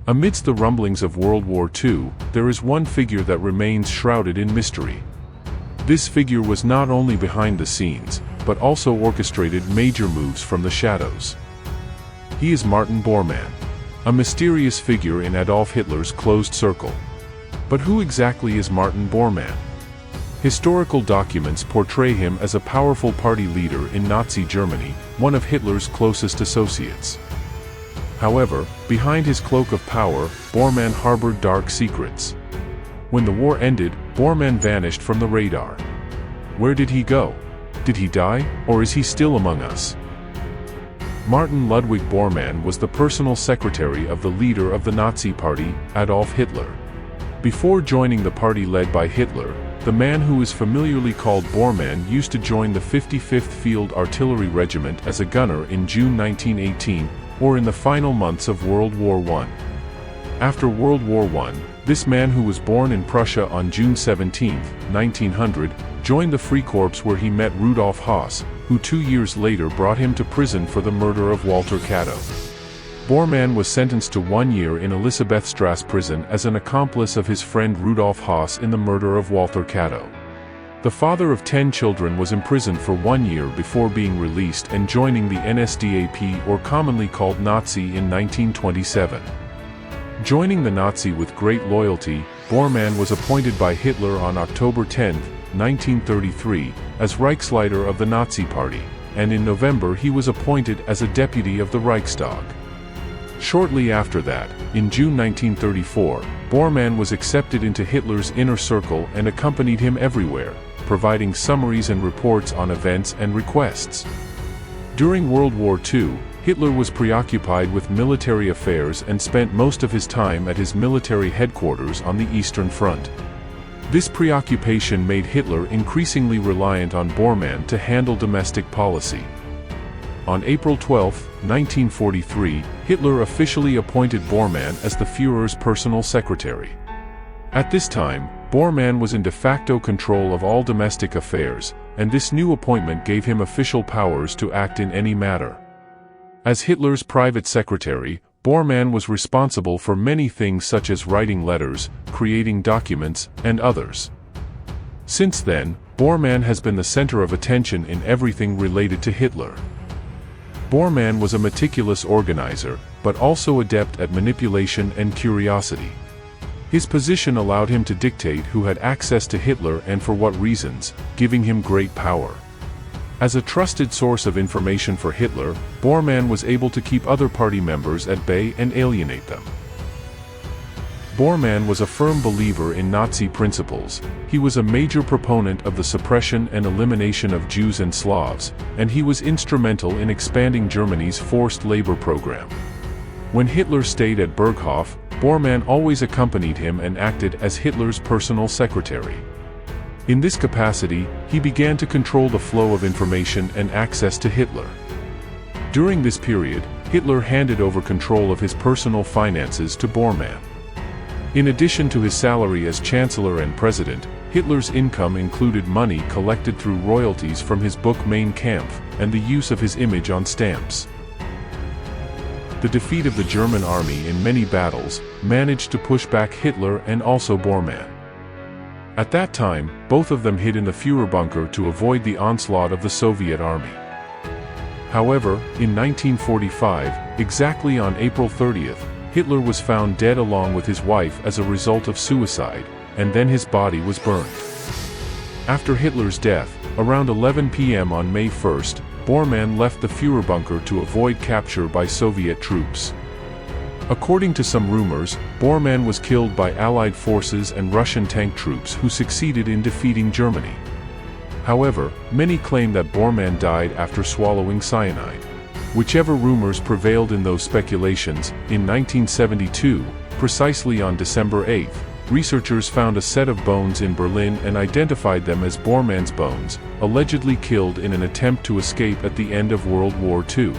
Amidst the rumblings of World War II, there is one figure that remains shrouded in mystery. This figure was not only behind the scenes, but also orchestrated major moves from the shadows. He is Martin Bormann, a mysterious figure in Adolf Hitler's closed circle. But who exactly is Martin Bormann? Historical documents portray him as a powerful party leader in Nazi Germany, one of Hitler's closest associates. However, behind his cloak of power, Bormann harbored dark secrets. When the war ended, Bormann vanished from the radar. Where did he go? Did he die, or is he still among us? Martin Ludwig Bormann was the personal secretary of the leader of the Nazi Party, Adolf Hitler. Before joining the party led by Hitler, the man who is familiarly called Bormann used to join the 55th Field Artillery Regiment as a gunner in June 1918, or in the final months of World War I. After World War I, this man, who was born in Prussia on June 17, 1900, joined the Freikorps, where he met Rudolf Haas, who 2 years later brought him to prison for the murder of Walter Kato. Bormann was sentenced to 1 year in Elisabethstrasse prison as an accomplice of his friend Rudolf Haas in the murder of Walter Kato. The father of 10 children was imprisoned for 1 year before being released and joining the NSDAP, or commonly called Nazi, in 1927. Joining the Nazi with great loyalty, Bormann was appointed by Hitler on October 10, 1933, as Reichsleiter of the Nazi Party, and in November he was appointed as a deputy of the Reichstag. Shortly after that, in June 1934, Bormann was accepted into Hitler's inner circle and accompanied him everywhere, providing summaries and reports on events and requests. During World War II, Hitler was preoccupied with military affairs and spent most of his time at his military headquarters on the Eastern Front. This preoccupation made Hitler increasingly reliant on Bormann to handle domestic policy. On April 12, 1943, Hitler officially appointed Bormann as the Führer's personal secretary. At this time, Bormann was in de facto control of all domestic affairs, and this new appointment gave him official powers to act in any matter. As Hitler's private secretary, Bormann was responsible for many things such as writing letters, creating documents, and others. Since then, Bormann has been the center of attention in everything related to Hitler. Bormann was a meticulous organizer, but also adept at manipulation and curiosity. His position allowed him to dictate who had access to Hitler and for what reasons, giving him great power. As a trusted source of information for Hitler, Bormann was able to keep other party members at bay and alienate them. Bormann was a firm believer in Nazi principles. He was a major proponent of the suppression and elimination of Jews and Slavs, and he was instrumental in expanding Germany's forced labor program. When Hitler stayed at Berghof, Bormann always accompanied him and acted as Hitler's personal secretary. In this capacity, he began to control the flow of information and access to Hitler. During this period, Hitler handed over control of his personal finances to Bormann. In addition to his salary as Chancellor and President, Hitler's income included money collected through royalties from his book Mein Kampf, and the use of his image on stamps. The defeat of the German army in many battles managed to push back Hitler and also Bormann. At that time, both of them hid in the Führer bunker to avoid the onslaught of the Soviet army. However, in 1945, exactly on April 30th, Hitler was found dead along with his wife as a result of suicide, and then his body was burned. After Hitler's death, around 11 p.m. on May 1st, Bormann left the Führer bunker to avoid capture by Soviet troops. According to some rumors, Bormann was killed by Allied forces and Russian tank troops who succeeded in defeating Germany. However, many claim that Bormann died after swallowing cyanide. Whichever rumors prevailed in those speculations, in 1972, precisely on December 8, researchers found a set of bones in Berlin and identified them as Bormann's bones, allegedly killed in an attempt to escape at the end of World War II.